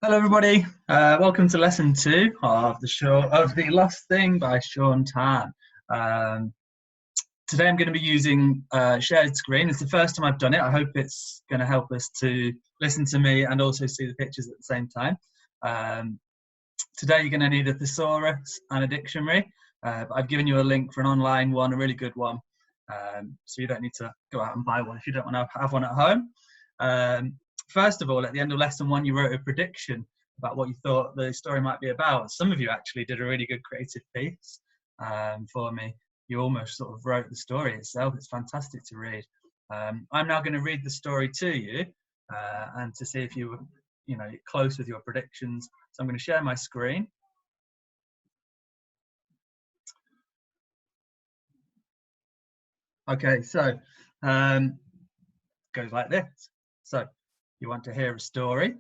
Hello, everybody. Welcome to lesson 2 of the Lost Thing by Sean Tan. Today I'm going to be using shared screen. It's the first time I've done it. I hope it's going to help us to listen to me and also see the pictures at the same time. Today you're going to need a thesaurus and a dictionary, but I've given you a link for an online one, a really good one. So you don't need to go out and buy one if you don't want to have one at home. First of all, at the end of lesson 1, you wrote a prediction about what you thought the story might be about. Some of you actually did a really good creative piece for me. You almost sort of wrote the story itself. It's fantastic to read. I'm now going to read the story to you and to see if you were close with your predictions. So I'm going to share my screen. Okay, so it goes like this. So you want to hear a story?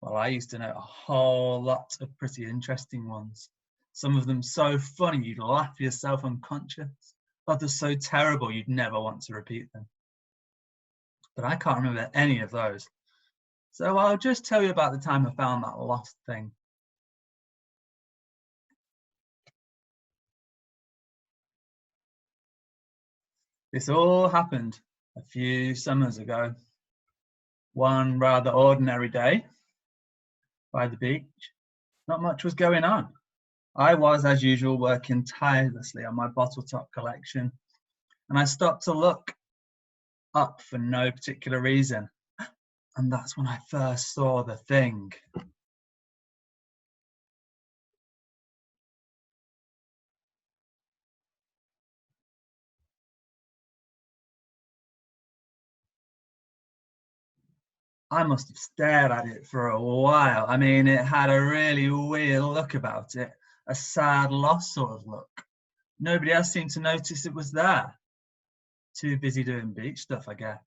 Well, I used to know a whole lot of pretty interesting ones. Some of them so funny you'd laugh yourself unconscious. Others so terrible you'd never want to repeat them. But I can't remember any of those. So I'll just tell you about the time I found that lost thing. This all happened a few summers ago. One rather ordinary day by the beach. Not much was going on. I was, as usual, working tirelessly on my bottle top collection, and I stopped to look up for no particular reason. And that's when I first saw the thing. I must have stared at it for a while. I mean, it had a really weird look about it, a sad, lost sort of look. Nobody else seemed to notice it was there. Too busy doing beach stuff, I guess.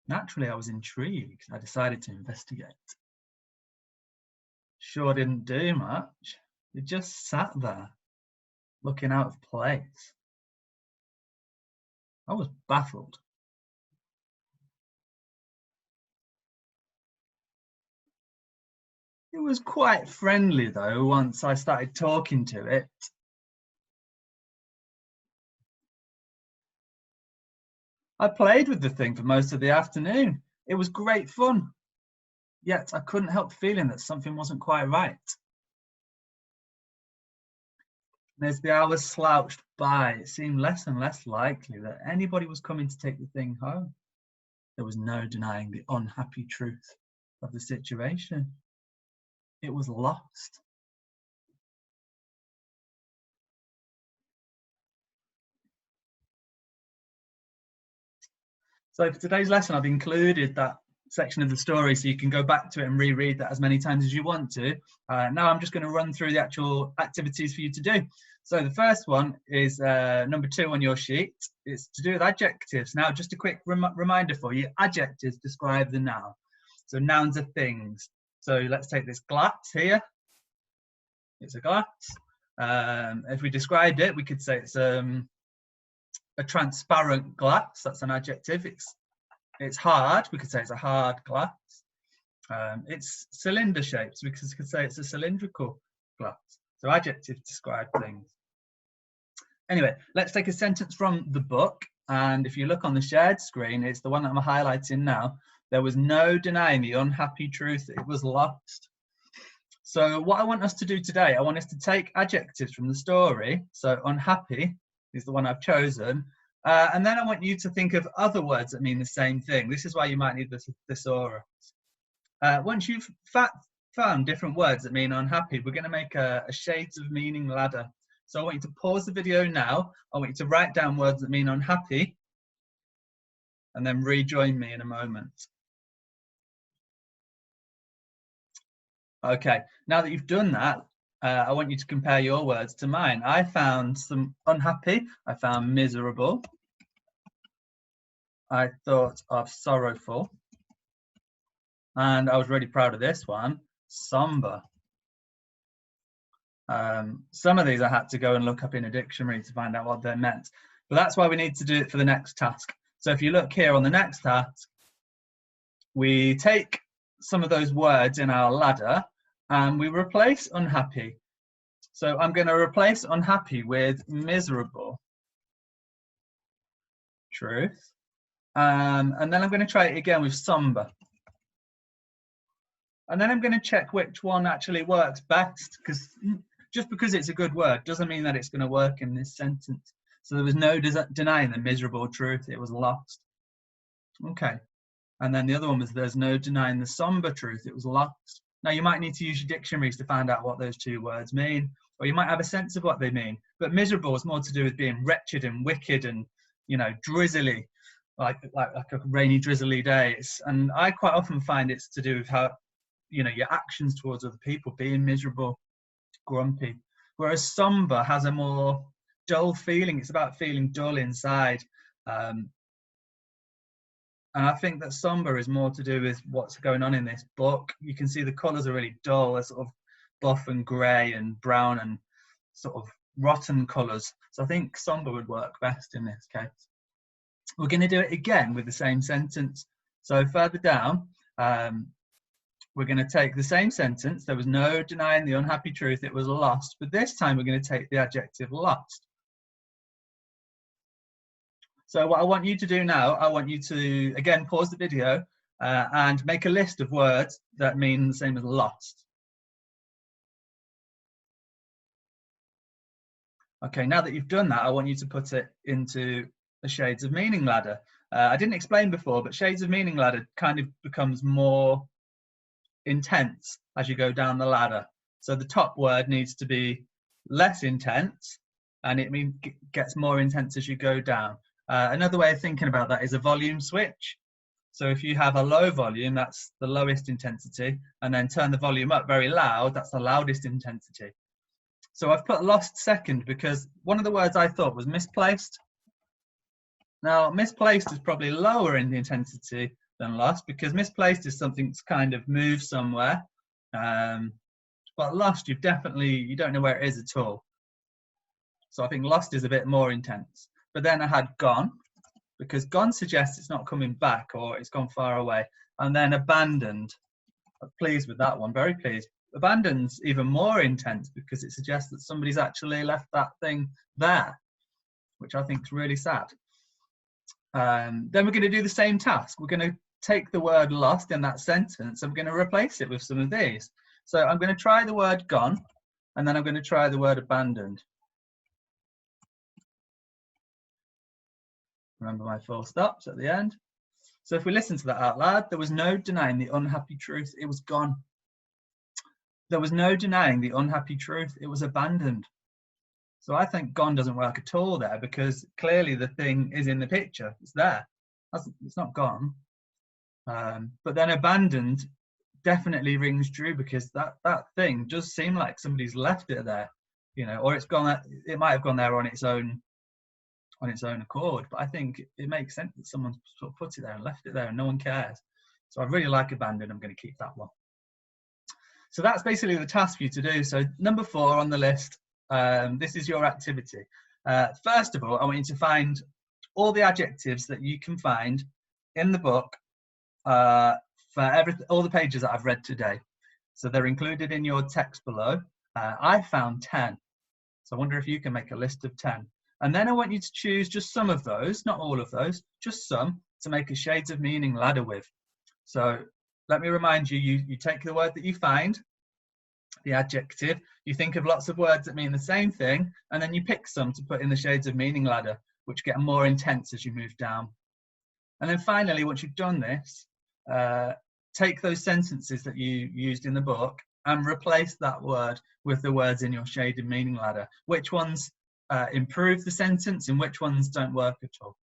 Naturally, I was intrigued. I decided to investigate. Sure didn't do much. It just sat there, looking out of place. I was baffled. It was quite friendly, though, once I started talking to it. I played with the thing for most of the afternoon. It was great fun. Yet I couldn't help feeling that something wasn't quite right. And as the hours slouched by, it seemed less and less likely that anybody was coming to take the thing home. There was no denying the unhappy truth of the situation. It was lost. So for today's lesson, I've included that section of the story so you can go back to it and reread that as many times as you want to. Now I'm just going to run through the actual activities for you to do. So the first one is number 2 on your sheet. It's to do with adjectives. Now, just a quick reminder for you, adjectives describe the noun. So nouns are things. So let's take this glass here. It's a glass. If we described it, we could say it's a transparent glass. That's an adjective. It's hard. We could say it's a hard glass. It's cylinder shaped. So we could say it's a cylindrical glass. So adjectives describe things. Anyway, let's take a sentence from the book. And if you look on the shared screen, it's the one that I'm highlighting now. There was no denying the unhappy truth. It was lost. So what I want us to do today, I want us to take adjectives from the story. So unhappy is the one I've chosen. And then I want you to think of other words that mean the same thing. This is why you might need the thesaurus. Once you've found different words that mean unhappy, we're going to make a shades of meaning ladder. So I want you to pause the video now. I want you to write down words that mean unhappy and then rejoin me in a moment. Okay, now that you've done that, I want you to compare your words to mine. I found some unhappy. I found miserable. I thought of sorrowful. And I was really proud of this one, somber. Some of these I had to go and look up in a dictionary to find out what they meant. But that's why we need to do it for the next task. So if you look here on the next task, we take some of those words in our ladder and we replace unhappy. So I'm going to replace unhappy with miserable truth. And then I'm going to try it again with somber. And then I'm going to check which one actually works best, because just because it's a good word doesn't mean that it's going to work in this sentence. So there was no denying the miserable truth, it was lost. Okay. And then the other one was there's no denying the somber truth, it was lost. Now you might need to use your dictionaries to find out what those two words mean, or you might have a sense of what they mean. But miserable is more to do with being wretched and wicked and, you know, drizzly, like a rainy, drizzly day. And I quite often find it's to do with how, you know, your actions towards other people, being miserable, grumpy. Whereas somber has a more dull feeling. It's about feeling dull inside. And I think that somber is more to do with what's going on in this book. You can see the colours are really dull. They're sort of buff and grey and brown and sort of rotten colours. So I think somber would work best in this case. We're going to do it again with the same sentence. So further down, we're going to take the same sentence. There was no denying the unhappy truth, it was lost. But this time we're going to take the adjective lost. So what I want you to do now, I want you to, again, pause the video and make a list of words that mean the same as lost. Okay, now that you've done that, I want you to put it into a shades of meaning ladder. I didn't explain before, but shades of meaning ladder kind of becomes more intense as you go down the ladder. So the top word needs to be less intense, and it gets more intense as you go down. Another way of thinking about that is a volume switch. So if you have a low volume, that's the lowest intensity, and then turn the volume up very loud, that's the loudest intensity. So I've put lost second because one of the words I thought was misplaced. Now, misplaced is probably lower in the intensity than lost, because misplaced is something that's kind of moved somewhere. But lost, you don't know where it is at all. So I think lost is a bit more intense. But then I had gone, because gone suggests it's not coming back or it's gone far away. And then abandoned. I'm pleased with that one, very pleased. Abandoned's even more intense because it suggests that somebody's actually left that thing there, which I think is really sad. Then we're going to do the same task. We're going to take the word lost in that sentence and we're going to replace it with some of these. So I'm going to try the word gone, and then I'm going to try the word abandoned. Remember my full stops at the end. So if we listen to that out loud, there was no denying the unhappy truth, it was gone. There was no denying the unhappy truth, it was abandoned. So I think gone doesn't work at all there, because clearly the thing is in the picture, it's there. It's not gone. But then abandoned definitely rings true, because that thing does seem like somebody's left it there, you know, or it's gone. It might have gone there on its own accord. But I think it makes sense that someone sort of put it there and left it there, and no one cares. So I really like abandoned. I'm going to keep that one. So that's basically the task for you to do. So number 4 on the list. This is your activity. First of all, I want you to find all the adjectives that you can find in the book for all the pages that I've read today. So they're included in your text below. I found 10. So I wonder if you can make a list of 10. And then I want you to choose just some of those, not all of those, just some, to make a shades of meaning ladder with. So let me remind you, you take the word that you find, the adjective, you think of lots of words that mean the same thing, and then you pick some to put in the shades of meaning ladder, which get more intense as you move down. And then finally, once you've done this, take those sentences that you used in the book and replace that word with the words in your shaded meaning ladder. Which ones improve the sentence and which ones don't work at all.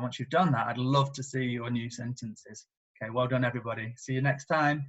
Once you've done that, I'd love to see your new sentences. Okay, well done everybody. See you next time.